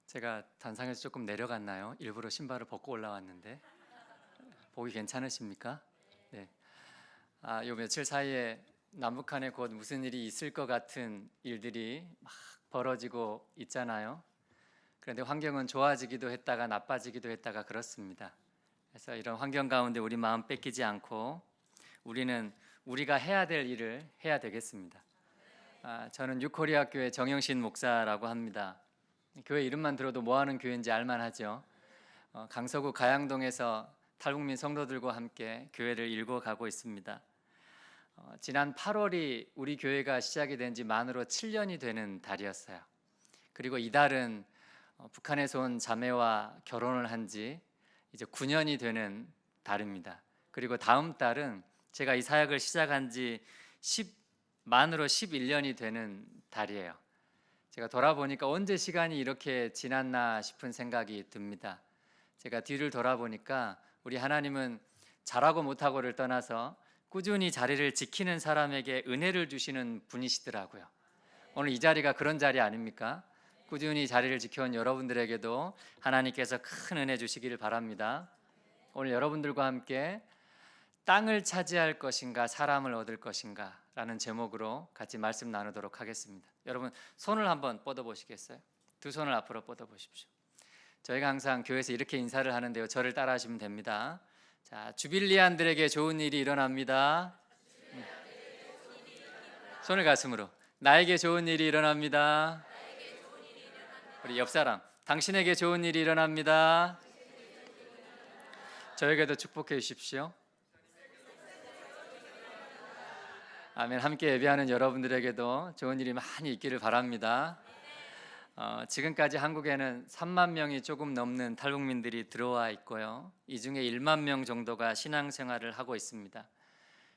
제가 단상에서 조금 내려갔나요? 일부러 신발을 벗고 올라왔는데 보기 괜찮으십니까? 네. 요 며칠 사이에 남북한에 곧 무슨 일이 있을 것 같은 일들이 막 벌어지고 있잖아요. 그런데 환경은 좋아지기도 했다가 나빠지기도 했다가 그렇습니다. 그래서 이런 환경 가운데 우리 마음 뺏기지 않고 우리는 우리가 해야 될 일을 해야 되겠습니다. 저는 유코리아 교회 정영신 목사라고 합니다. 교회 이름만 들어도 뭐 하는 교회인지 알만하죠. 강서구 가양동에서 탈북민 성도들과 함께 교회를 일궈가고 있습니다. 지난 8월이 우리 교회가 시작이 된 지 만으로 7년이 되는 달이었어요. 그리고 이달은 북한에서 온 자매와 결혼을 한 지 이제 9년이 되는 달입니다. 그리고 다음 달은 제가 이 사역을 시작한 지 만으로 11년이 되는 달이에요. 제가 돌아보니까 언제 시간이 이렇게 지났나 싶은 생각이 듭니다. 제가 뒤를 돌아보니까 우리 하나님은 잘하고 못하고를 떠나서 꾸준히 자리를 지키는 사람에게 은혜를 주시는 분이시더라고요. 오늘 이 자리가 그런 자리 아닙니까? 꾸준히 자리를 지켜온 여러분들에게도 하나님께서 큰 은혜 주시기를 바랍니다. 오늘 여러분들과 함께 땅을 차지할 것인가 사람을 얻을 것인가 라는 제목으로 같이 말씀 나누도록 하겠습니다. 여러분 손을 한번 뻗어 보시겠어요? 두 손을 앞으로 뻗어 보십시오. 저희가 항상 교회에서 이렇게 인사를 하는데요, 저를 따라 하시면 됩니다. 자, 주빌리안들에게 좋은 일이 일어납니다. 손을 가슴으로. 나에게 좋은 일이 일어납니다. 우리 옆 사람, 당신에게 좋은 일이 일어납니다. 저에게도 축복해 주십시오. 아멘. 함께 예배하는 여러분들에게도 좋은 일이 많이 있기를 바랍니다. 지금까지 한국에는 3만 명이 조금 넘는 탈북민들이 들어와 있고요, 이 중에 1만 명 정도가 신앙생활을 하고 있습니다.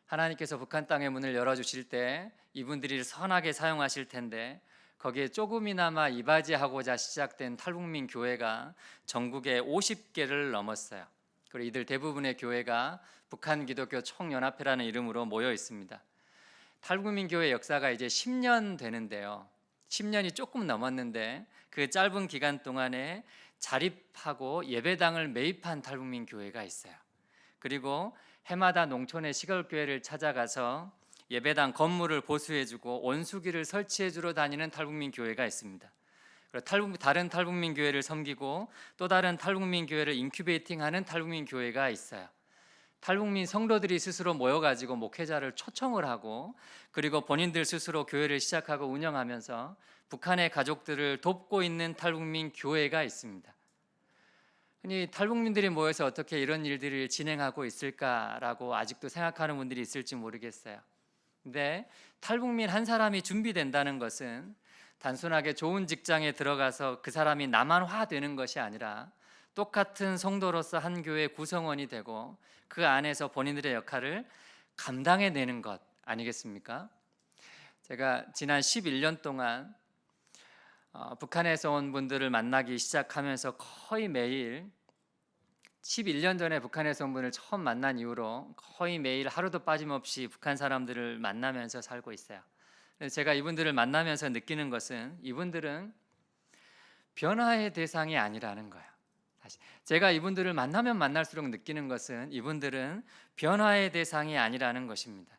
하나님께서 북한 땅의 문을 열어주실 때 이분들이 선하게 사용하실 텐데 거기에 조금이나마 이바지하고자 시작된 탈북민 교회가 전국에 50개를 넘었어요. 그리고 이들 대부분의 교회가 북한 기독교 총연합회라는 이름으로 모여 있습니다. 탈북민 교회 역사가 이제 10년 되는데요, 10년이 조금 넘었는데 그 짧은 기간 동안에 자립하고 예배당을 매입한 탈북민 교회가 있어요. 그리고 해마다 농촌의 시골교회를 찾아가서 예배당 건물을 보수해주고 온수기를 설치해주러 다니는 탈북민 교회가 있습니다. 그리고 다른 탈북민 교회를 섬기고 또 다른 탈북민 교회를 인큐베이팅하는 탈북민 교회가 있어요. 탈북민 성도들이 스스로 모여가지고 목회자를 초청을 하고 그리고 본인들 스스로 교회를 시작하고 운영하면서 북한의 가족들을 돕고 있는 탈북민 교회가 있습니다. 흔히 탈북민들이 모여서 어떻게 이런 일들을 진행하고 있을까라고 아직도 생각하는 분들이 있을지 모르겠어요. 근데 탈북민 한 사람이 준비된다는 것은 단순하게 좋은 직장에 들어가서 그 사람이 남한화 되는 것이 아니라 똑같은 성도로서 한 교회의 구성원이 되고 그 안에서 본인들의 역할을 감당해내는 것 아니겠습니까? 제가 지난 11년 동안 북한에서 온 분들을 만나기 시작하면서 거의 매일 11년 전에 북한에서 온 분을 처음 만난 이후로 거의 매일 하루도 빠짐없이 북한 사람들을 만나면서 살고 있어요. 제가 이분들을 만나면서 느끼는 것은 이분들은 변화의 대상이 아니라는 거예요. 제가 이분들을 만나면 만날수록 느끼는 것은 이분들은 변화의 대상이 아니라는 것입니다.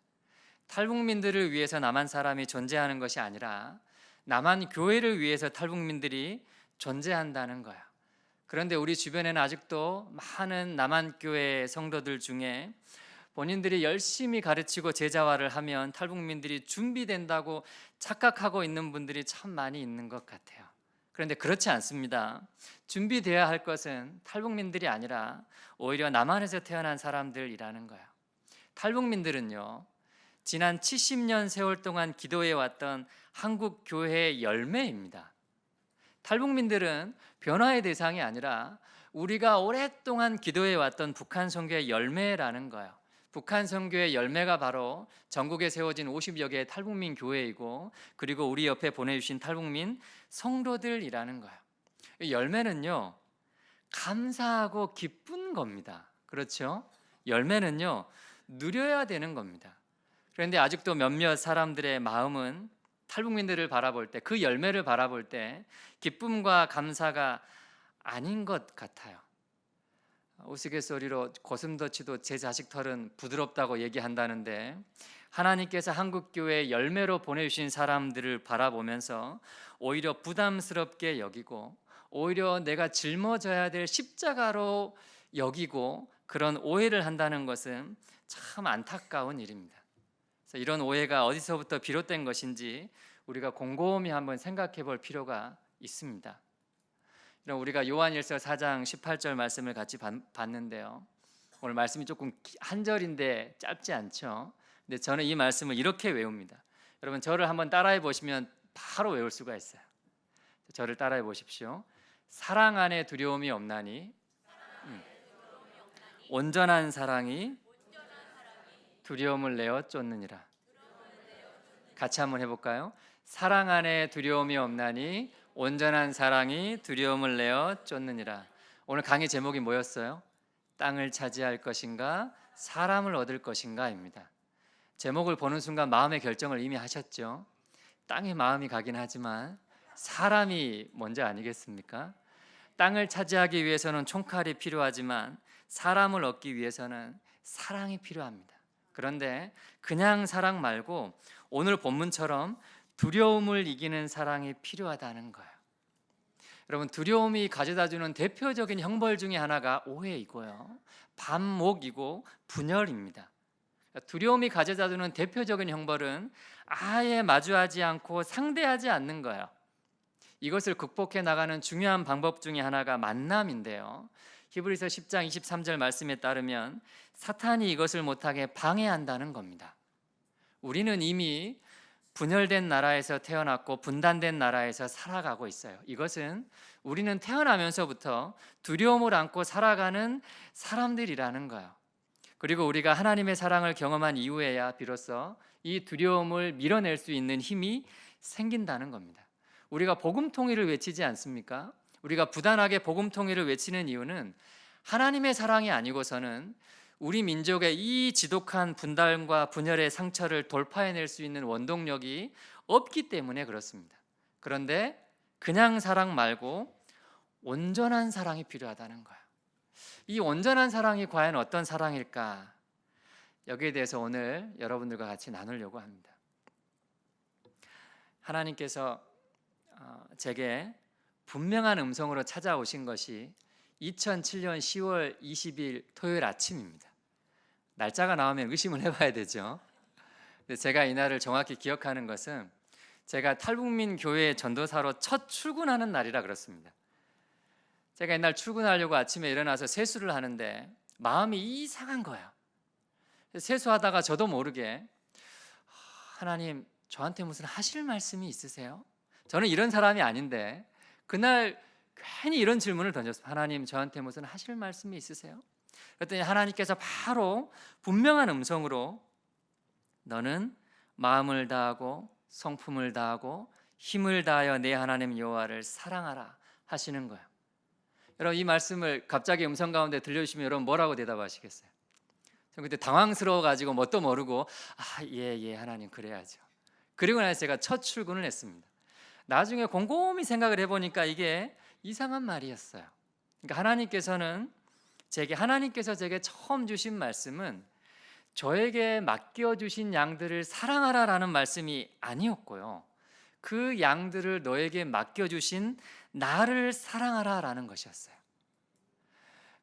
탈북민들을 위해서 남한 사람이 존재하는 것이 아니라 남한 교회를 위해서 탈북민들이 존재한다는 거예요. 그런데 우리 주변에는 아직도 많은 남한 교회 성도들 중에 본인들이 열심히 가르치고 제자화를 하면 탈북민들이 준비된다고 착각하고 있는 분들이 참 많이 있는 것 같아요. 그런데 그렇지 않습니다. 준비되어야 할 것은 탈북민들이 아니라 오히려 남한에서 태어난 사람들이라는 거예요. 탈북민들은요, 지난 70년 세월 동안 기도해 왔던 한국 교회의 열매입니다. 탈북민들은 변화의 대상이 아니라 우리가 오랫동안 기도해 왔던 북한 선교의 열매라는 거예요. 북한 선교의 열매가 바로 전국에 세워진 50여 개의 탈북민 교회이고 그리고 우리 옆에 보내주신 탈북민 성도들이라는 거예요. 열매는요, 감사하고 기쁜 겁니다. 그렇죠? 열매는요, 누려야 되는 겁니다. 그런데 아직도 몇몇 사람들의 마음은 탈북민들을 바라볼 때, 그 열매를 바라볼 때 기쁨과 감사가 아닌 것 같아요. 우스갯소리로 고슴도치도 제 자식 털은 부드럽다고 얘기한다는데, 하나님께서 한국교회 열매로 보내주신 사람들을 바라보면서 오히려 부담스럽게 여기고, 오히려 내가 짊어져야 될 십자가로 여기고, 그런 오해를 한다는 것은 참 안타까운 일입니다. 그래서 이런 오해가 어디서부터 비롯된 것인지 우리가 곰곰이 한번 생각해 볼 필요가 있습니다. 우리가 요한일서 4장 18절 말씀을 같이 봤는데요. 오늘 말씀이 조금 한 절인데 짧지 않죠? 근데 저는 이 말씀을 이렇게 외웁니다. 여러분, 저를 한번 따라해 보시면 바로 외울 수가 있어요. 저를 따라해 보십시오. 사랑 안에 두려움이 없나니 온전한 사랑이 두려움을 내어 쫓느니라. 같이 한번 해볼까요? 사랑 안에 두려움이 없나니 온전한 사랑이 두려움을 내어 쫓느니라. 오늘 강의 제목이 뭐였어요? 땅을 차지할 것인가 사람을 얻을 것인가입니다. 제목을 보는 순간 마음의 결정을 이미 하셨죠. 땅에 마음이 가긴 하지만 사람이 먼저 아니겠습니까? 땅을 차지하기 위해서는 총칼이 필요하지만 사람을 얻기 위해서는 사랑이 필요합니다. 그런데 그냥 사랑 말고 오늘 본문처럼 두려움을 이기는 사랑이 필요하다는 거예요. 여러분, 두려움이 가져다주는 대표적인 형벌 중에 하나가 오해이고요, 반목이고 분열입니다. 두려움이 가져다주는 대표적인 형벌은 아예 마주하지 않고 상대하지 않는 거예요. 이것을 극복해 나가는 중요한 방법 중에 하나가 만남인데요. 히브리서 10장 23절 말씀에 따르면 사탄이 이것을 못하게 방해한다는 겁니다. 우리는 이미 분열된 나라에서 태어났고 분단된 나라에서 살아가고 있어요. 이것은 우리는 태어나면서부터 두려움을 안고 살아가는 사람들이라는 거예요. 그리고 우리가 하나님의 사랑을 경험한 이후에야 비로소 이 두려움을 밀어낼 수 있는 힘이 생긴다는 겁니다. 우리가 복음 통일을 외치지 않습니까? 우리가 부단하게 복음 통일을 외치는 이유는 하나님의 사랑이 아니고서는 우리 민족의 이 지독한 분단과 분열의 상처를 돌파해낼 수 있는 원동력이 없기 때문에 그렇습니다. 그런데 그냥 사랑 말고 온전한 사랑이 필요하다는 거예요. 이 온전한 사랑이 과연 어떤 사랑일까? 여기에 대해서 오늘 여러분들과 같이 나누려고 합니다. 하나님께서 제게 분명한 음성으로 찾아오신 것이 2007년 10월 20일 토요일 아침입니다. 날짜가 나오면 의심을 해봐야 되죠. 근데 제가 이날을 정확히 기억하는 것은 제가 탈북민 교회 전도사로 첫 출근하는 날이라 그렇습니다. 제가 이날 출근하려고 아침에 일어나서 세수를 하는데 마음이 이상한 거예요. 세수하다가 저도 모르게 하나님, 저한테 무슨 하실 말씀이 있으세요? 저는 이런 사람이 아닌데 그날 괜히 이런 질문을 던졌어요. 하나님, 저한테 무슨 하실 말씀이 있으세요? 그랬더니 하나님께서 바로 분명한 음성으로 너는 마음을 다하고 성품을 다하고 힘을 다하여 내 하나님 여호와를 사랑하라 하시는 거예요. 여러분, 이 말씀을 갑자기 음성 가운데 들려주시면 여러분 뭐라고 대답하시겠어요? 전 그때 당황스러워가지고 뭣도 모르고 예 하나님 그래야죠. 그리고 나서 제가 첫 출근을 했습니다. 나중에 곰곰이 생각을 해보니까 이게 이상한 말이었어요. 그러니까 하나님께서 제게 처음 주신 말씀은 저에게 맡겨주신 양들을 사랑하라라는 말씀이 아니었고요, 그 양들을 너에게 맡겨주신 나를 사랑하라라는 것이었어요.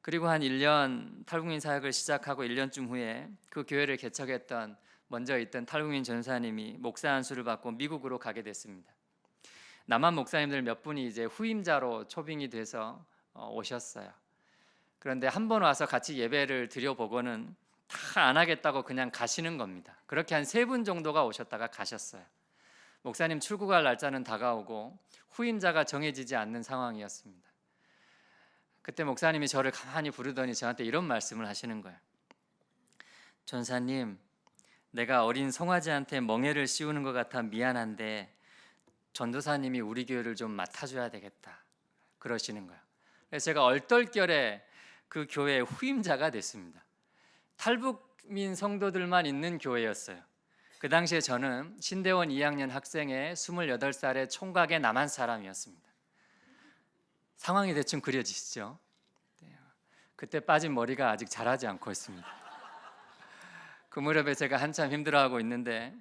그리고 한 1년 탈북민 사역을 시작하고 1년쯤 후에 그 교회를 개척했던 먼저 있던 탈북민 전사님이 목사 안수를 받고 미국으로 가게 됐습니다. 남한 목사님들 몇 분이 이제 후임자로 초빙이 돼서 오셨어요. 그런데 한 번 와서 같이 예배를 드려보고는 다 안 하겠다고 그냥 가시는 겁니다. 그렇게 한 3분 정도가 오셨다가 가셨어요. 목사님 출국할 날짜는 다가오고 후임자가 정해지지 않는 상황이었습니다. 그때 목사님이 저를 가만히 부르더니 저한테 이런 말씀을 하시는 거예요. 전사님, 내가 어린 송아지한테 멍에를 씌우는 것 같아 미안한데 전도사님이 우리 교회를 좀 맡아줘야 되겠다 그러시는 거예요. 그래서 제가 얼떨결에 그 교회의 후임자가 됐습니다. 탈북민 성도들만 있는 교회였어요. 그 당시에 저는 신대원 2학년 학생의 28살의 총각의 남한 사람이었습니다. 상황이 대충 그려지시죠? 그때 빠진 머리가 아직 자라지 않고 있습니다. 그 무렵에 제가 한참 힘들어하고 있는데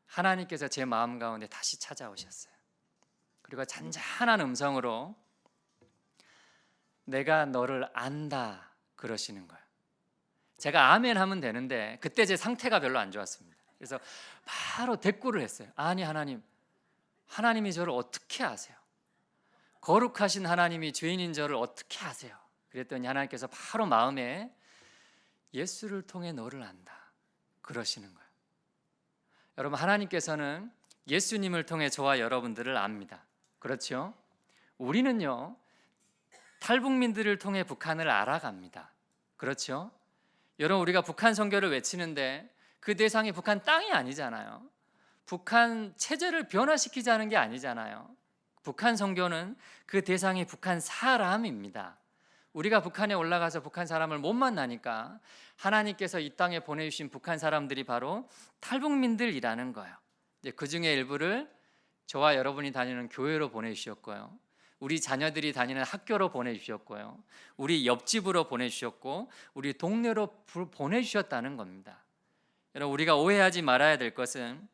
하나님께서 제 마음 가운데 다시 찾아오셨어요. 그리고 잔잔한 음성으로 내가 너를 안다 그러시는 거예요. 제가 아멘 하면 되는데 그때 제 상태가 별로 안 좋았습니다. 그래서 바로 대꾸를 했어요. 아니 하나님이 저를 어떻게 아세요? 거룩하신 하나님이 죄인인 저를 어떻게 아세요? 그랬더니 하나님께서 바로 마음에 예수를 통해 너를 안다 그러시는 거예요. 여러분, 하나님께서는 예수님을 통해 저와 여러분들을 압니다. 그렇죠? 우리는요 탈북민들을 통해 북한을 알아갑니다. 그렇죠? 여러분, 우리가 북한 선교를 외치는데 그 대상이 북한 땅이 아니잖아요. 북한 체제를 변화시키자는 게 아니잖아요. 북한 선교는 그 대상이 북한 사람입니다. 우리가 북한에 올라가서 북한 사람을 못 만나니까 하나님께서 이 땅에 보내주신 북한 사람들이 바로 탈북민들이라는 거예요. 그 중에 일부를 저와 여러분이 다니는 교회로 보내주셨고요, 우리 자녀들이 다니는 학교로 보내주셨고요, 우리 옆집으로 보내주셨고 우리 동네로 보내주셨다는 겁니다. 여러분, 우리가 오해하지 말아야 될 것은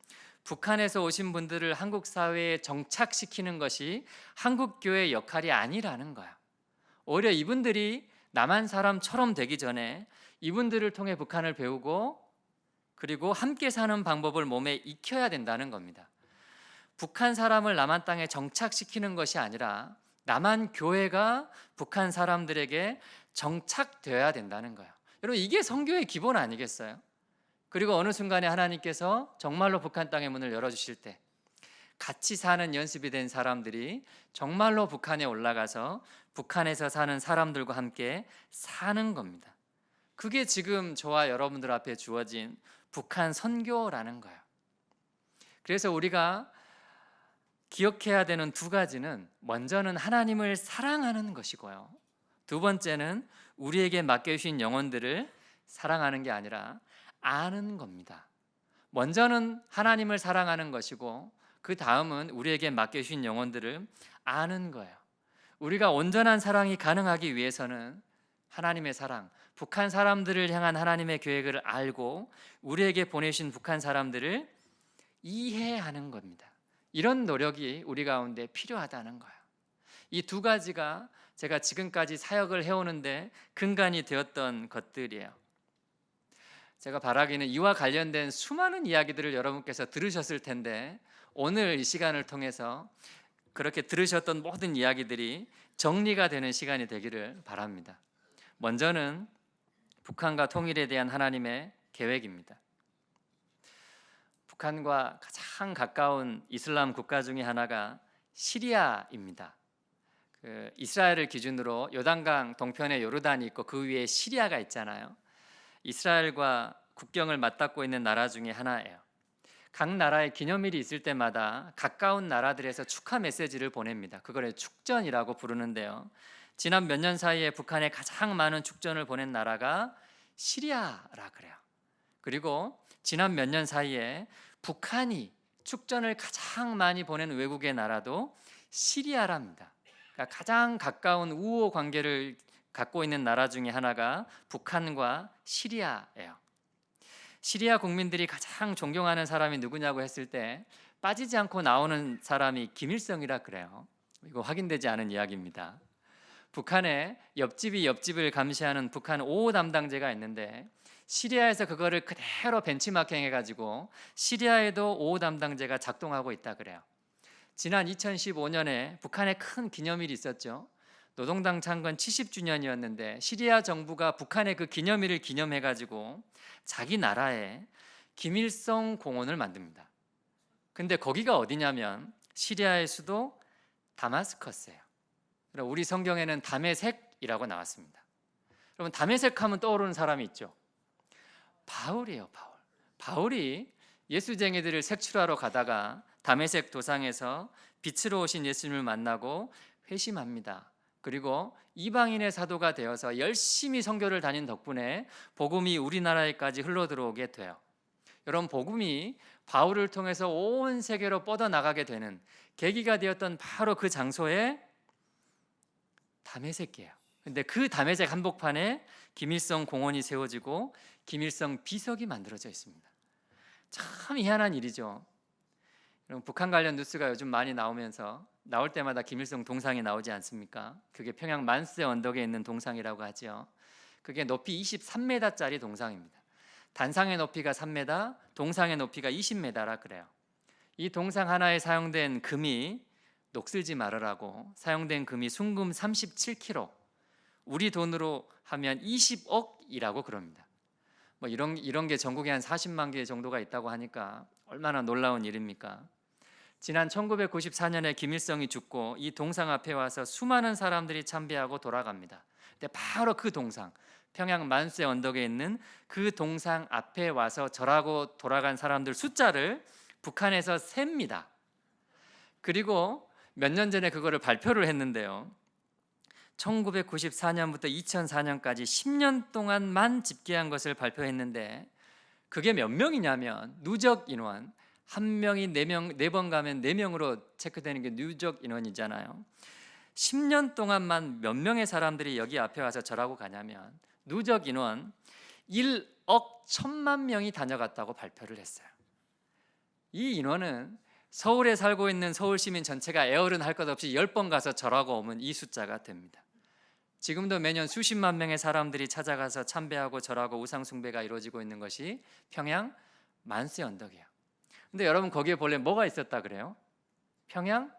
북한에서 오신 분들을 한국 사회에 정착시키는 것이 한국교회의 역할이 아니라는 거예요. 오히려 이분들이 남한 사람처럼 되기 전에 이분들을 통해 북한을 배우고 그리고 함께 사는 방법을 몸에 익혀야 된다는 겁니다. 북한 사람을 남한 땅에 정착시키는 것이 아니라 남한 교회가 북한 사람들에게 정착되어야 된다는 거예요. 여러분, 이게 선교의 기본 아니겠어요? 그리고 어느 순간에 하나님께서 정말로 북한 땅의 문을 열어주실 때 같이 사는 연습이 된 사람들이 정말로 북한에 올라가서 북한에서 사는 사람들과 함께 사는 겁니다. 그게 지금 저와 여러분들 앞에 주어진 북한 선교라는 거예요. 그래서 우리가 기억해야 되는 두 가지는, 먼저는 하나님을 사랑하는 것이고요, 두 번째는 우리에게 맡겨주신 영혼들을 사랑하는 게 아니라 아는 겁니다. 먼저는 하나님을 사랑하는 것이고 그 다음은 우리에게 맡겨주신 영혼들을 아는 거예요. 우리가 온전한 사랑이 가능하기 위해서는 하나님의 사랑, 북한 사람들을 향한 하나님의 계획을 알고 우리에게 보내신 북한 사람들을 이해하는 겁니다. 이런 노력이 우리 가운데 필요하다는 거예요. 이 두 가지가 제가 지금까지 사역을 해오는데 근간이 되었던 것들이에요. 제가 바라기는 이와 관련된 수많은 이야기들을 여러분께서 들으셨을 텐데 오늘 이 시간을 통해서 그렇게 들으셨던 모든 이야기들이 정리가 되는 시간이 되기를 바랍니다. 먼저는 북한과 통일에 대한 하나님의 계획입니다. 북한과 가장 가까운 이슬람 국가 중에 하나가 시리아입니다. 이스라엘을 기준으로 요단강 동편에 요르단이 있고 그 위에 시리아가 있잖아요. 이스라엘과 국경을 맞닿고 있는 나라 중에 하나예요. 각 나라의 기념일이 있을 때마다 가까운 나라들에서 축하 메시지를 보냅니다. 그걸 축전이라고 부르는데요, 지난 몇 년 사이에 북한에 가장 많은 축전을 보낸 나라가 시리아라 그래요. 그리고 지난 몇 년 사이에 북한이 축전을 가장 많이 보낸 외국의 나라도 시리아랍니다. 그러니까 가장 가까운 우호 관계를 갖고 있는 나라 중에 하나가 북한과 시리아예요. 시리아 국민들이 가장 존경하는 사람이 누구냐고 했을 때 빠지지 않고 나오는 사람이 김일성이라 그래요. 이거 확인되지 않은 이야기입니다. 북한에 옆집이 옆집을 감시하는 북한 5호 담당제가 있는데 시리아에서 그거를 그대로 벤치마킹 해가지고 시리아에도 5호 담당제가 작동하고 있다 그래요. 지난 2015년에 북한에 큰 기념일이 있었죠. 노동당 창건 70주년이었는데 시리아 정부가 북한의 그 기념일을 기념해가지고 자기 나라에 김일성 공원을 만듭니다. 근데 거기가 어디냐면 시리아의 수도 다마스커스예요. 우리 성경에는 다메섹이라고 나왔습니다. 여러분, 다메섹 하면 떠오르는 사람이 있죠. 바울이에요. 바울이 예수쟁이들을 색출하러 가다가 다메섹 도상에서 빛으로 오신 예수님을 만나고 회심합니다. 그리고 이방인의 사도가 되어서 열심히 선교를 다닌 덕분에 복음이 우리나라에까지 흘러들어오게 돼요. 여러분, 복음이 바울을 통해서 온 세계로 뻗어나가게 되는 계기가 되었던 바로 그 장소에 다메섹이에요. 근데 그 다메섹 한복판에 김일성 공원이 세워지고 김일성 비석이 만들어져 있습니다. 참 희한한 일이죠. 여러분, 북한 관련 뉴스가 요즘 많이 나올 때마다 김일성 동상이 나오지 않습니까? 그게 평양 만세 언덕에 있는 동상이라고 하죠. 그게 높이 23m짜리 동상입니다. 단상의 높이가 3m, 동상의 높이가 20m라 그래요. 이 동상 하나에 사용된 금이, 녹슬지 말으라고 사용된 금이 순금 37kg, 우리 돈으로 하면 20억이라고 그럽니다. 뭐 이런 게 전국에 한 40만 개 정도가 있다고 하니까 얼마나 놀라운 일입니까? 지난 1994년에 김일성이 죽고 이 동상 앞에 와서 수많은 사람들이 참배하고 돌아갑니다. 근데 바로 그 동상, 평양 만세 언덕에 있는 그 동상 앞에 와서 절하고 돌아간 사람들 숫자를 북한에서 셉니다. 그리고 몇 년 전에 그거를 발표를 했는데요. 1994년부터 2004년까지 10년 동안만 집계한 것을 발표했는데, 그게 몇 명이냐면, 누적 인원, 한 명이 4번 가면 4명으로 체크되는 게 누적 인원이잖아요. 10년 동안만 몇 명의 사람들이 여기 앞에 와서 절하고 가냐면 누적 인원 1억 1천만 명이 다녀갔다고 발표를 했어요. 이 인원은 서울에 살고 있는 서울 시민 전체가 에어른 할 것 없이 10번 가서 절하고 오면 이 숫자가 됩니다. 지금도 매년 수십만 명의 사람들이 찾아가서 참배하고 절하고 우상 숭배가 이루어지고 있는 것이 평양 만세 언덕이에요. 근데 여러분, 거기에 본래 뭐가 있었다 그래요? 평양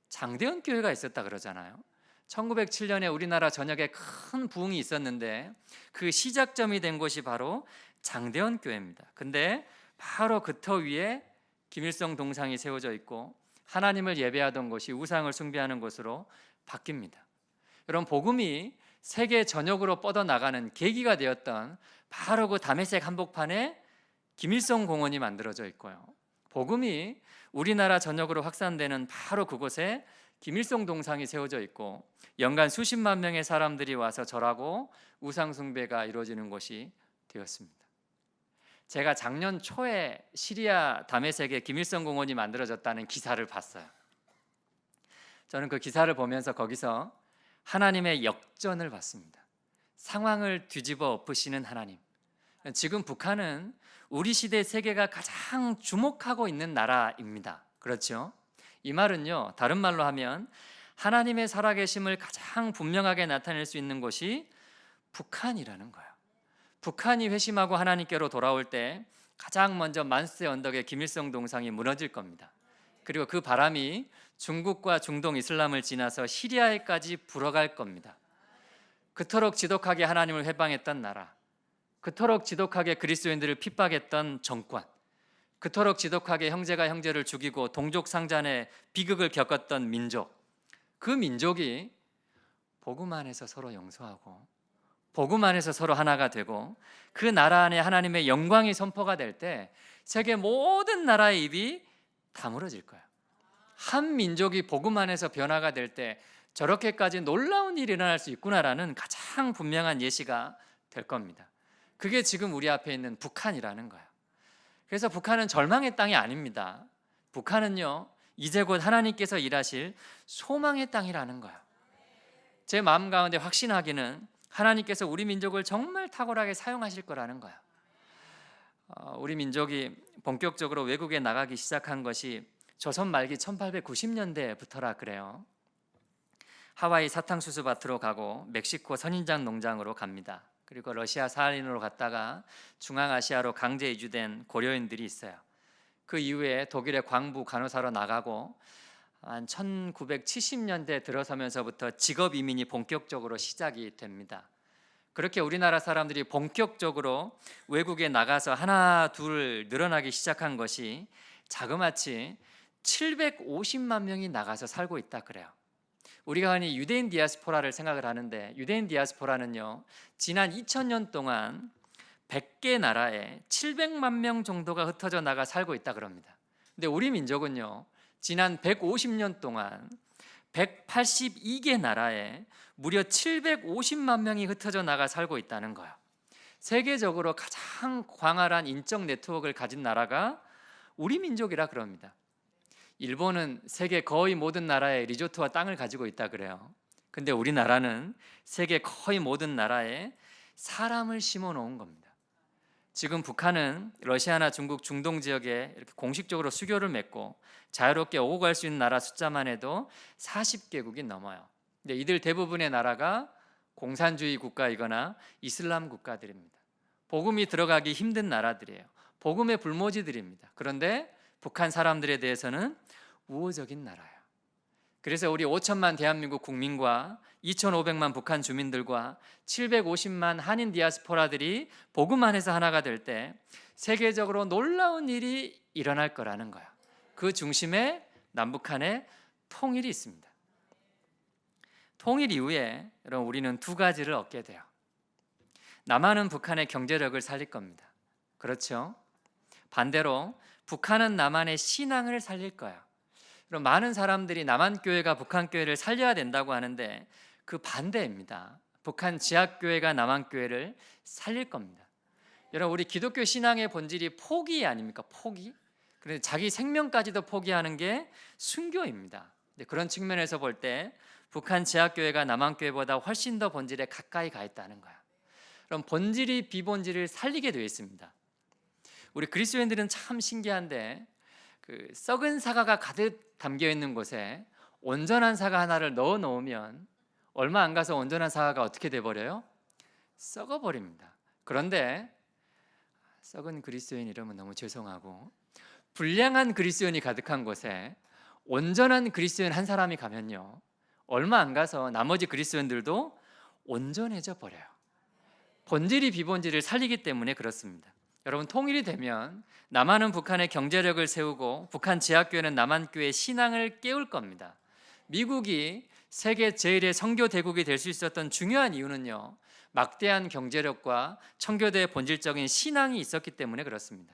장대현 교회가 있었다 그러잖아요. 1907년에 우리나라 전역에 큰 부흥이 있었는데 그 시작점이 된 곳이 바로 장대현 교회입니다. 근데 바로 그 터 위에 김일성 동상이 세워져 있고 하나님을 예배하던 곳이 우상을 숭배하는 곳으로 바뀝니다. 여러분, 복음이 세계 전역으로 뻗어나가는 계기가 되었던 바로 그 다메섹 한복판에 김일성 공원이 만들어져 있고요. 복음이 우리나라 전역으로 확산되는 바로 그곳에 김일성 동상이 세워져 있고 연간 수십만 명의 사람들이 와서 절하고 우상 숭배가 이루어지는 곳이 되었습니다. 제가 작년 초에 시리아 다메섹에 김일성 공원이 만들어졌다는 기사를 봤어요. 저는 그 기사를 보면서 거기서 하나님의 역전을 봤습니다. 상황을 뒤집어 엎으시는 하나님. 지금 북한은 우리 시대 세계가 가장 주목하고 있는 나라입니다. 그렇죠? 이 말은요, 다른 말로 하면 하나님의 살아계심을 가장 분명하게 나타낼 수 있는 곳이 북한이라는 거예요. 북한이 회심하고 하나님께로 돌아올 때 가장 먼저 만세 언덕의 김일성 동상이 무너질 겁니다. 그리고 그 바람이 중국과 중동 이슬람을 지나서 시리아에까지 불어갈 겁니다. 그토록 지독하게 하나님을 회방했던 나라, 그토록 지독하게 그리스도인들을 핍박했던 정권, 그토록 지독하게 형제가 형제를 죽이고 동족 상잔의 비극을 겪었던 민족, 그 민족이 복음 안에서 서로 용서하고 복음 안에서 서로 하나가 되고 그 나라 안에 하나님의 영광이 선포가 될 때 세계 모든 나라의 입이 다물어질 거예요. 한 민족이 복음 안에서 변화가 될 때 저렇게까지 놀라운 일이 일어날 수 있구나라는 가장 분명한 예시가 될 겁니다. 그게 지금 우리 앞에 있는 북한이라는 거예요. 그래서 북한은 절망의 땅이 아닙니다. 북한은요, 이제 곧 하나님께서 일하실 소망의 땅이라는 거예요. 제 마음 가운데 확신하기는 하나님께서 우리 민족을 정말 탁월하게 사용하실 거라는 거예요. 우리 민족이 본격적으로 외국에 나가기 시작한 것이 조선 말기 1890년대부터라 그래요. 하와이 사탕수수 밭으로 가고 멕시코 선인장 농장으로 갑니다. 그리고 러시아 사할린으로 갔다가 중앙아시아로 강제 이주된 고려인들이 있어요. 그 이후에 독일의 광부 간호사로 나가고 한 1970년대 들어서면서부터 직업 이민이 본격적으로 시작이 됩니다. 그렇게 우리나라 사람들이 본격적으로 외국에 나가서 하나 둘 늘어나기 시작한 것이 자그마치 750만 명이 나가서 살고 있다 그래요. 우리가 흔히 유대인 디아스포라를 생각을 하는데 유대인 디아스포라는요, 지난 2000년 동안 100개 나라에 700만 명 정도가 흩어져 나가 살고 있다 그럽니다. 근데 우리 민족은요, 지난 150년 동안 182개 나라에 무려 750만 명이 흩어져 나가 살고 있다는 거예요. 세계적으로 가장 광활한 인적 네트워크를 가진 나라가 우리 민족이라 그럽니다. 일본은 세계 거의 모든 나라에 리조트와 땅을 가지고 있다 그래요. 근데 우리나라는 세계 거의 모든 나라에 사람을 심어 놓은 겁니다. 지금 북한은 러시아나 중국 중동 지역에 이렇게 공식적으로 수교를 맺고 자유롭게 오고 갈 수 있는 나라 숫자만 해도 40개국이 넘어요. 근데 이들 대부분의 나라가 공산주의 국가이거나 이슬람 국가들입니다. 복음이 들어가기 힘든 나라들이에요. 복음의 불모지들입니다. 그런데 북한 사람들에 대해서는 우호적인 나라예요. 그래서 우리 5천만 대한민국 국민과 2,500만 북한 주민들과 750만 한인 디아스포라들이 복음 안에서 하나가 될 때 세계적으로 놀라운 일이 일어날 거라는 거예요. 그 중심에 남북한의 통일이 있습니다. 통일 이후에 여러분 우리는 두 가지를 얻게 돼요. 남한은 북한의 경제력을 살릴 겁니다. 그렇죠? 반대로 북한은 남한의 신앙을 살릴 거예요. 그럼 많은 사람들이 남한 교회가 북한 교회를 살려야 된다고 하는데 그 반대입니다. 북한 지학 교회가 남한 교회를 살릴 겁니다. 여러분 우리 기독교 신앙의 본질이 포기 아닙니까? 포기. 그런데 자기 생명까지도 포기하는 게 순교입니다. 그런 측면에서 볼 때 북한 지학 교회가 남한 교회보다 훨씬 더 본질에 가까이 가 있다는 거야. 그럼 본질이 비본질을 살리게 되어 있습니다. 우리 그리스도인들은 참 신기한데 그 썩은 사과가 가득 담겨 있는 곳에 온전한 사과 하나를 넣어 놓으면 얼마 안 가서 온전한 사과가 어떻게 돼 버려요? 썩어 버립니다. 그런데 썩은 그리스도인 이러면 너무 죄송하고 불량한 그리스도인이 가득한 곳에 온전한 그리스도인 한 사람이 가면요, 얼마 안 가서 나머지 그리스도인들도 온전해져 버려요. 본질이 비본질을 살리기 때문에 그렇습니다. 여러분 통일이 되면 남한은 북한의 경제력을 세우고 북한 지하교회는 남한교회의 신앙을 깨울 겁니다. 미국이 세계 제1의 선교 대국이 될 수 있었던 중요한 이유는요, 막대한 경제력과 청교도의 본질적인 신앙이 있었기 때문에 그렇습니다.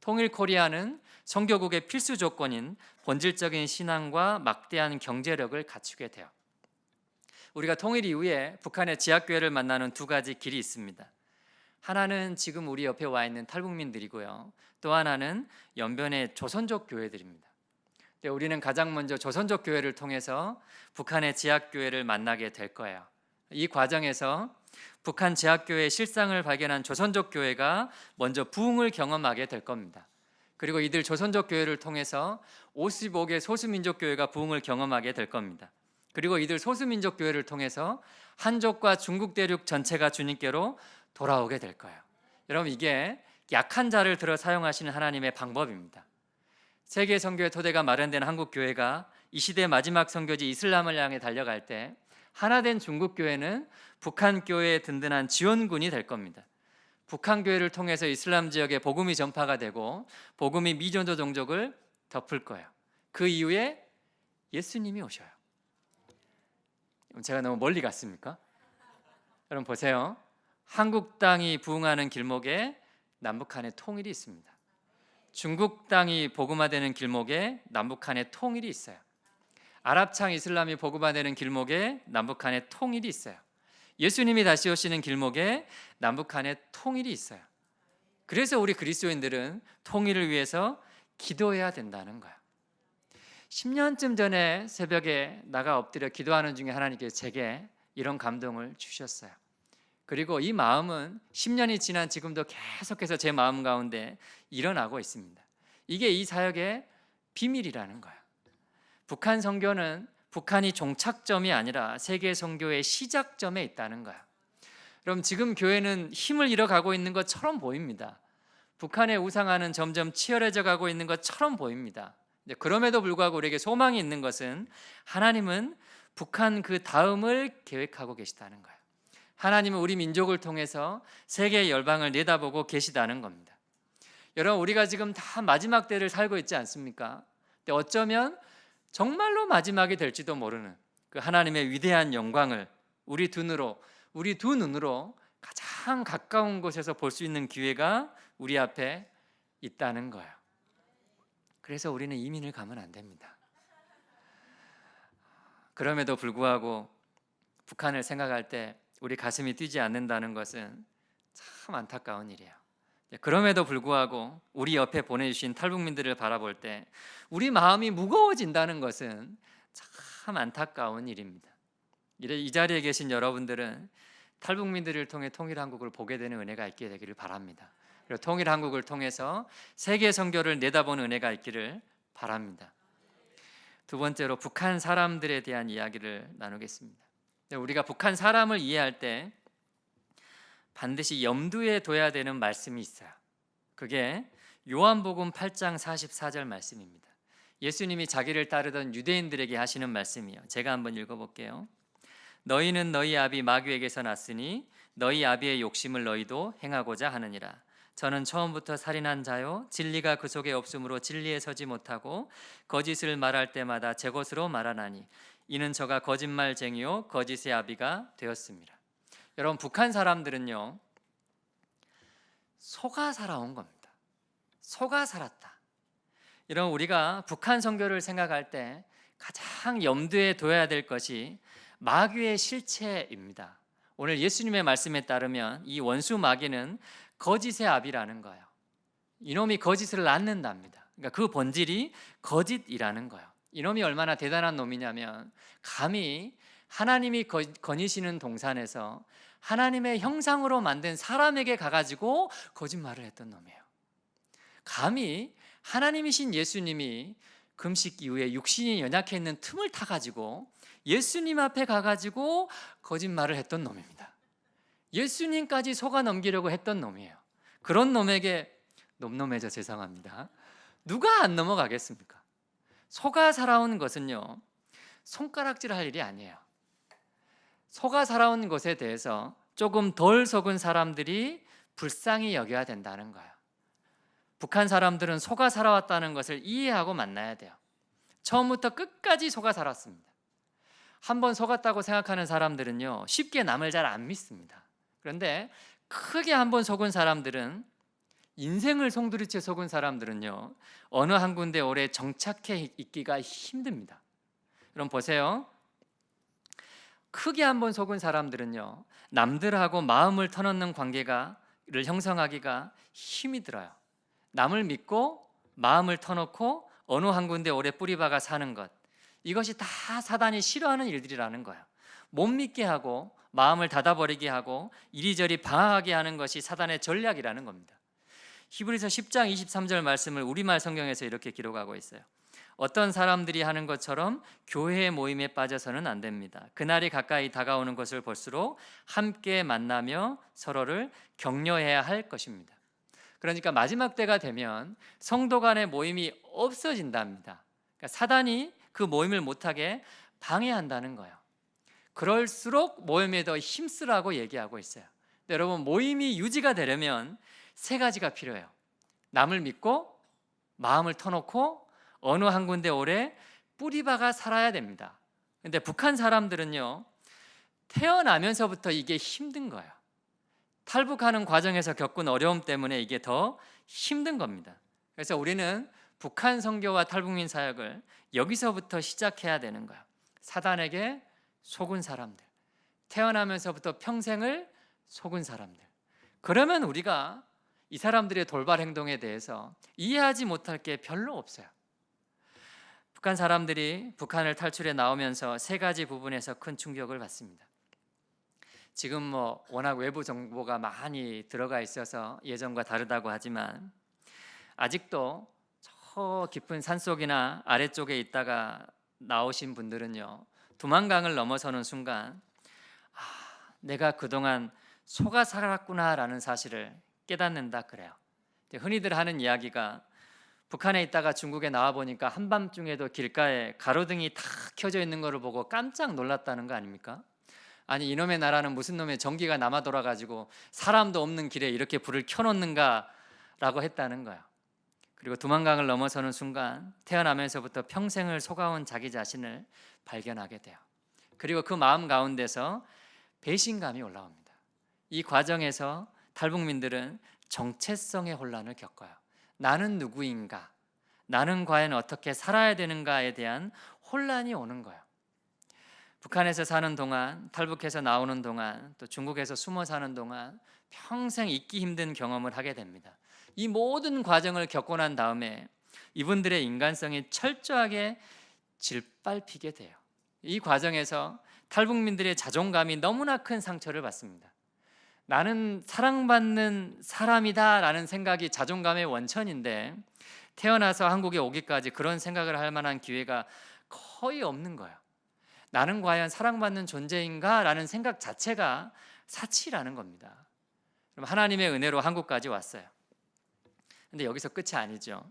통일 코리아는 선교국의 필수 조건인 본질적인 신앙과 막대한 경제력을 갖추게 돼요. 우리가 통일 이후에 북한의 지하교회를 만나는 두 가지 길이 있습니다. 하나는 지금 우리 옆에 와 있는 탈북민들이고요. 또 하나는 연변의 조선족 교회들입니다. 우리는 가장 먼저 조선족 교회를 통해서 북한의 지하교회를 만나게 될 거예요. 이 과정에서 북한 지하교회의 실상을 발견한 조선족 교회가 먼저 부흥을 경험하게 될 겁니다. 그리고 이들 조선족 교회를 통해서 55개 소수민족 교회가 부흥을 경험하게 될 겁니다. 그리고 이들 소수민족 교회를 통해서 한족과 중국 대륙 전체가 주님께로 돌아오게 될 거예요. 여러분 이게 약한 자를 들어 사용하시는 하나님의 방법입니다. 세계 선교의 토대가 마련된 한국 교회가 이 시대 마지막 선교지 이슬람을 향해 달려갈 때 하나된 중국 교회는 북한 교회의 든든한 지원군이 될 겁니다. 북한 교회를 통해서 이슬람 지역에 복음이 전파가 되고 복음이 미전도 종족을 덮을 거예요. 그 이후에 예수님이 오셔요. 제가 너무 멀리 갔습니까? 여러분 보세요. 한국 땅이 부흥하는 길목에 남북한의 통일이 있습니다. 중국 땅이 복음화되는 길목에 남북한의 통일이 있어요. 아랍창 이슬람이 복음화되는 길목에 남북한의 통일이 있어요. 예수님이 다시 오시는 길목에 남북한의 통일이 있어요. 그래서 우리 그리스도인들은 통일을 위해서 기도해야 된다는 거예요. 10년쯤 전에 새벽에 나가 엎드려 기도하는 중에 하나님께서 제게 이런 감동을 주셨어요. 그리고 이 마음은 10년이 지난 지금도 계속해서 제 마음 가운데 일어나고 있습니다. 이게 이 사역의 비밀이라는 거예요. 북한 선교는 북한이 종착점이 아니라 세계 선교의 시작점에 있다는 거예요. 그럼 지금 교회는 힘을 잃어가고 있는 것처럼 보입니다. 북한의 우상화는 점점 치열해져 가고 있는 것처럼 보입니다. 그럼에도 불구하고 우리에게 소망이 있는 것은 하나님은 북한 그 다음을 계획하고 계시다는 거예요. 하나님은 우리 민족을 통해서 세계의 열방을 내다보고 계시다는 겁니다. 여러분 우리가 지금 다 마지막 때를 살고 있지 않습니까? 근데 어쩌면 정말로 마지막이 될지도 모르는 그 하나님의 위대한 영광을 우리 두 눈으로 가장 가까운 곳에서 볼 수 있는 기회가 우리 앞에 있다는 거예요. 그래서 우리는 이민을 가면 안 됩니다. 그럼에도 불구하고 북한을 생각할 때 우리 가슴이 뛰지 않는다는 것은 참 안타까운 일이에요. 그럼에도 불구하고 우리 옆에 보내주신 탈북민들을 바라볼 때 우리 마음이 무거워진다는 것은 참 안타까운 일입니다. 이 자리에 계신 여러분들은 탈북민들을 통해 통일한국을 보게 되는 은혜가 있게 되기를 바랍니다. 그리고 통일한국을 통해서 세계 선교를 내다보는 은혜가 있기를 바랍니다. 두 번째로 북한 사람들에 대한 이야기를 나누겠습니다. 우리가 북한 사람을 이해할 때 반드시 염두에 둬야 되는 말씀이 있어요. 그게 요한복음 8장 44절 말씀입니다. 예수님이 자기를 따르던 유대인들에게 하시는 말씀이에요. 제가 한번 읽어볼게요. 너희는 너희 아비 마귀에게서 났으니 너희 아비의 욕심을 너희도 행하고자 하느니라. 저는 처음부터 살인한 자요 진리가 그 속에 없으므로 진리에 서지 못하고 거짓을 말할 때마다 제 것으로 말하나니 이는 저가 거짓말쟁이요 거짓의 아비가 되었습니다. 여러분, 북한 사람들은요 속아 살아온 겁니다. 속아 살았다. 여러분, 우리가 북한 선교를 생각할 때 가장 염두에 둬야 될 것이 마귀의 실체입니다. 오늘 예수님의 말씀에 따르면 이 원수 마귀는 거짓의 아비라는 거예요. 이놈이 거짓을 낳는답니다. 그러니까 그 본질이 거짓이라는 거예요. 이놈이 얼마나 대단한 놈이냐면 감히 하나님이 거니시는 동산에서 하나님의 형상으로 만든 사람에게 가가지고 거짓말을 했던 놈이에요. 감히 하나님이신 예수님이 금식 이후에 육신이 연약해 있는 틈을 타가지고 예수님 앞에 가가지고 거짓말을 했던 놈입니다. 예수님까지 속아 넘기려고 했던 놈이에요. 그런 놈에게 놈놈해져 죄송합니다. 누가 안 넘어가겠습니까? 속아 살아온 것은요 손가락질할 일이 아니에요. 속아 살아온 것에 대해서 조금 덜 속은 사람들이 불쌍히 여겨야 된다는 거예요. 북한 사람들은 속아 살아왔다는 것을 이해하고 만나야 돼요. 처음부터 끝까지 속아 살았습니다. 한번 속았다고 생각하는 사람들은요 쉽게 남을 잘 안 믿습니다. 그런데 크게 한번 속은 사람들은, 인생을 송두리째 속은 사람들은요 어느 한 군데 오래 정착해 있기가 힘듭니다. 그럼 보세요. 크게 한번 속은 사람들은요 남들하고 마음을 터놓는 관계를 형성하기가 힘이 들어요. 남을 믿고 마음을 터놓고 어느 한 군데 오래 뿌리박아 사는 것, 이것이 다 사단이 싫어하는 일들이라는 거예요. 못 믿게 하고 마음을 닫아버리게 하고 이리저리 방황하게 하는 것이 사단의 전략이라는 겁니다. 히브리서 10장 23절 말씀을 우리말 성경에서 이렇게 기록하고 있어요. 어떤 사람들이 하는 것처럼 교회 모임에 빠져서는 안 됩니다. 그날이 가까이 다가오는 것을 볼수록 함께 만나며 서로를 격려해야 할 것입니다. 그러니까 마지막 때가 되면 성도 간의 모임이 없어진답니다. 그러니까 사단이 그 모임을 못하게 방해한다는 거예요. 그럴수록 모임에 더 힘쓰라고 얘기하고 있어요. 여러분, 모임이 유지가 되려면 세 가지가 필요해요. 남을 믿고 마음을 터놓고 어느 한 군데 오래 뿌리박아 살아야 됩니다. 근데 북한 사람들은요 태어나면서부터 이게 힘든 거예요. 탈북하는 과정에서 겪은 어려움 때문에 이게 더 힘든 겁니다. 그래서 우리는 북한 선교와 탈북민 사역을 여기서부터 시작해야 되는 거예요. 사단에게 속은 사람들, 태어나면서부터 평생을 속은 사람들. 그러면 우리가 이 사람들의 돌발 행동에 대해서 이해하지 못할 게 별로 없어요. 북한 사람들이 북한을 탈출해 나오면서 세 가지 부분에서 큰 충격을 받습니다. 지금 워낙 외부 정보가 많이 들어가 있어서 예전과 다르다고 하지만 아직도 저 깊은 산속이나 아래쪽에 있다가 나오신 분들은요 두만강을 넘어서는 순간 내가 그동안 속아 살았구나라는 사실을 깨닫는다 그래요. 흔히들 하는 이야기가 북한에 있다가 중국에 나와 보니까 한밤중에도 길가에 가로등이 다 켜져 있는 것을 보고 깜짝 놀랐다는 거 아닙니까? 아니 이놈의 나라는 무슨 놈의 전기가 남아 돌아가지고 사람도 없는 길에 이렇게 불을 켜놓는가 라고 했다는 거예요. 그리고 두만강을 넘어서는 순간 태어나면서부터 평생을 속아온 자기 자신을 발견하게 돼요. 그리고 그 마음 가운데서 배신감이 올라옵니다. 이 과정에서 탈북민들은 정체성의 혼란을 겪어요. 나는 누구인가? 나는 과연 어떻게 살아야 되는가에 대한 혼란이 오는 거예요. 북한에서 사는 동안, 탈북해서 나오는 동안, 또 중국에서 숨어 사는 동안 평생 잊기 힘든 경험을 하게 됩니다. 이 모든 과정을 겪고 난 다음에 이분들의 인간성이 철저하게 짓밟히게 돼요. 이 과정에서 탈북민들의 자존감이 너무나 큰 상처를 받습니다. 나는 사랑받는 사람이다 라는 생각이 자존감의 원천인데, 태어나서 한국에 오기까지 그런 생각을 할 만한 기회가 거의 없는 거예요. 나는 과연 사랑받는 존재인가 라는 생각 자체가 사치라는 겁니다. 그럼 하나님의 은혜로 한국까지 왔어요. 근데 여기서 끝이 아니죠.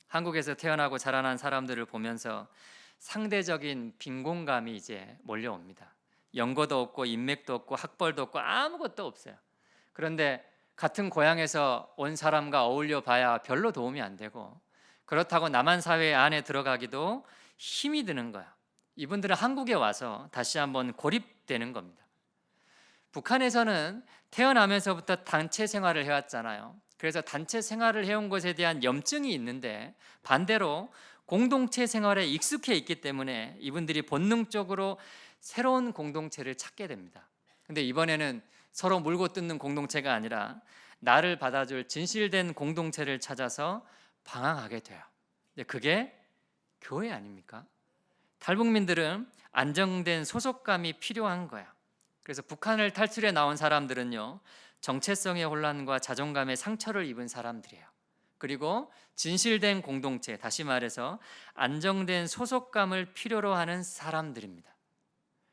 한국에서 태어나고 자라난 사람들을 보면서 상대적인 빈곤감이 이제 몰려옵니다. 연고도 없고 인맥도 없고 학벌도 없고 아무것도 없어요. 그런데 같은 고향에서 온 사람과 어울려 봐야 별로 도움이 안 되고, 그렇다고 남한 사회 안에 들어가기도 힘이 드는 거야. 이분들은 한국에 와서 다시 한번 고립되는 겁니다. 북한에서는 태어나면서부터 단체 생활을 해왔잖아요. 그래서 단체 생활을 해온 것에 대한 염증이 있는데, 반대로 공동체 생활에 익숙해 있기 때문에 이분들이 본능적으로 새로운 공동체를 찾게 됩니다. 근데 이번에는 서로 물고 뜯는 공동체가 아니라 나를 받아줄 진실된 공동체를 찾아서 방황하게 돼요. 근데 그게 교회 아닙니까? 탈북민들은 안정된 소속감이 필요한 거야. 그래서 북한을 탈출해 나온 사람들은요, 정체성의 혼란과 자존감의 상처를 입은 사람들이에요. 그리고 진실된 공동체, 다시 말해서 안정된 소속감을 필요로 하는 사람들입니다.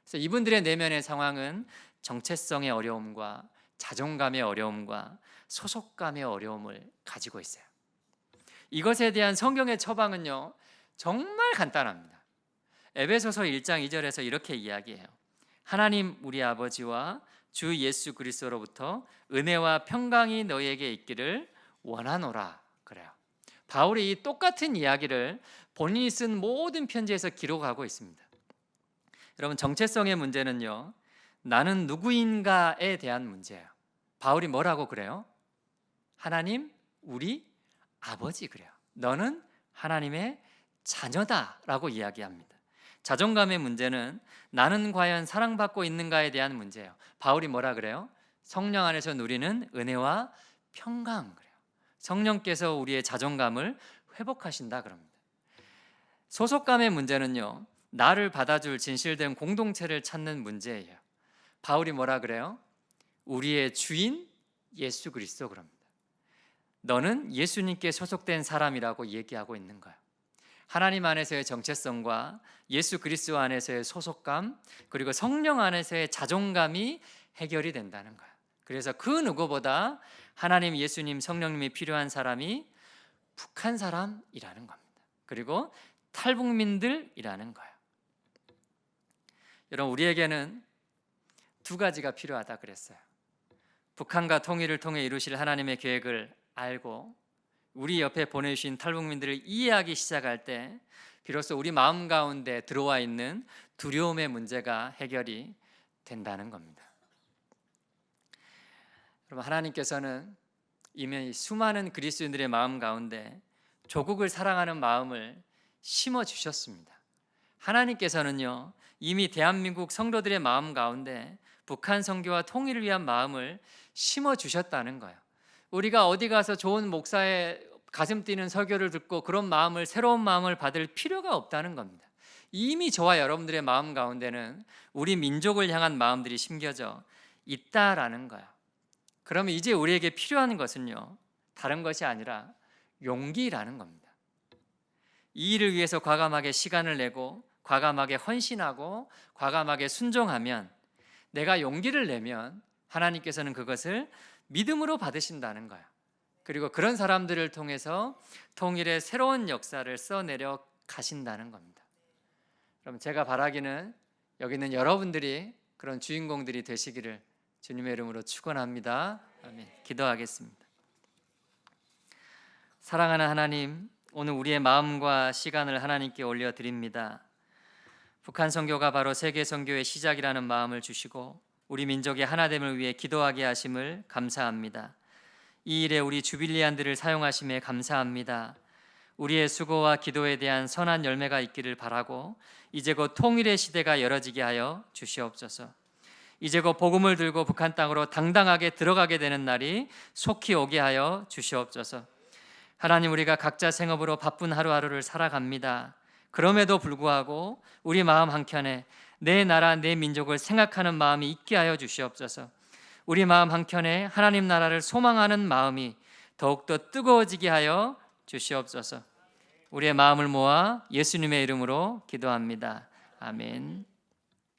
그래서 이분들의 내면의 상황은 정체성의 어려움과 자존감의 어려움과 소속감의 어려움을 가지고 있어요. 이것에 대한 성경의 처방은요, 정말 간단합니다. 에베소서 1장 2절에서 이렇게 이야기해요. 하나님 우리 아버지와 주 예수 그리스도로부터 은혜와 평강이 너희에게 있기를 원하노라 그래요. 바울이 이 똑같은 이야기를 본인이 쓴 모든 편지에서 기록하고 있습니다. 여러분, 정체성의 문제는요, 나는 누구인가에 대한 문제예요. 바울이 뭐라고 그래요? 하나님 우리 아버지 그래요. 너는 하나님의 자녀다라고 이야기합니다. 자존감의 문제는 나는 과연 사랑받고 있는가에 대한 문제예요. 바울이 뭐라 그래요? 성령 안에서 누리는 은혜와 평강 그래요. 성령께서 우리의 자존감을 회복하신다 그럽니다. 소속감의 문제는요, 나를 받아줄 진실된 공동체를 찾는 문제예요. 바울이 뭐라 그래요? 우리의 주인 예수 그리스도 그럽니다. 너는 예수님께 소속된 사람이라고 얘기하고 있는 거예요. 하나님 안에서의 정체성과 예수 그리스도 안에서의 소속감, 그리고 성령 안에서의 자존감이 해결이 된다는 거예요. 그래서 그 누구보다 하나님, 예수님, 성령님이 필요한 사람이 북한 사람이라는 겁니다. 그리고 탈북민들이라는 거예요. 여러분, 우리에게는 두 가지가 필요하다 그랬어요. 북한과 통일을 통해 이루실 하나님의 계획을 알고 우리 옆에 보내주신 탈북민들을 이해하기 시작할 때 비로소 우리 마음 가운데 들어와 있는 두려움의 문제가 해결이 된다는 겁니다. 여러분, 하나님께서는 이미 수많은 그리스도인들의 마음 가운데 조국을 사랑하는 마음을 심어 주셨습니다. 하나님께서는요, 이미 대한민국 성도들의 마음 가운데 북한 선교와 통일을 위한 마음을 심어 주셨다는 거예요. 우리가 어디 가서 좋은 목사의 가슴 뛰는 설교를 듣고 그런 마음을, 새로운 마음을 받을 필요가 없다는 겁니다. 이미 저와 여러분들의 마음 가운데는 우리 민족을 향한 마음들이 심겨져 있다라는 거예요. 그러면 이제 우리에게 필요한 것은요, 다른 것이 아니라 용기라는 겁니다. 이 일을 위해서 과감하게 시간을 내고 과감하게 헌신하고 과감하게 순종하면, 내가 용기를 내면 하나님께서는 그것을 믿음으로 받으신다는 거예요. 그리고 그런 사람들을 통해서 통일의 새로운 역사를 써내려 가신다는 겁니다. 그럼 제가 바라기는 여기 있는 여러분들이 그런 주인공들이 되시기를 주님의 이름으로 축원합니다. 아멘. 기도하겠습니다. 사랑하는 하나님, 오늘 우리의 마음과 시간을 하나님께 올려드립니다. 북한 선교가 바로 세계 선교의 시작이라는 마음을 주시고 우리 민족의 하나됨을 위해 기도하게 하심을 감사합니다. 이 일에 우리 주빌리안들을 사용하심에 감사합니다. 우리의 수고와 기도에 대한 선한 열매가 있기를 바라고 이제 곧 통일의 시대가 열어지게 하여 주시옵소서. 이제 곧 복음을 들고 북한 땅으로 당당하게 들어가게 되는 날이 속히 오게 하여 주시옵소서. 하나님, 우리가 각자 생업으로 바쁜 하루하루를 살아갑니다. 그럼에도 불구하고 우리 마음 한켠에 내 나라 내 민족을 생각하는 마음이 있게 하여 주시옵소서. 우리 마음 한켠에 하나님 나라를 소망하는 마음이 더욱더 뜨거워지게 하여 주시옵소서. 우리의 마음을 모아 예수님의 이름으로 기도합니다. 아멘.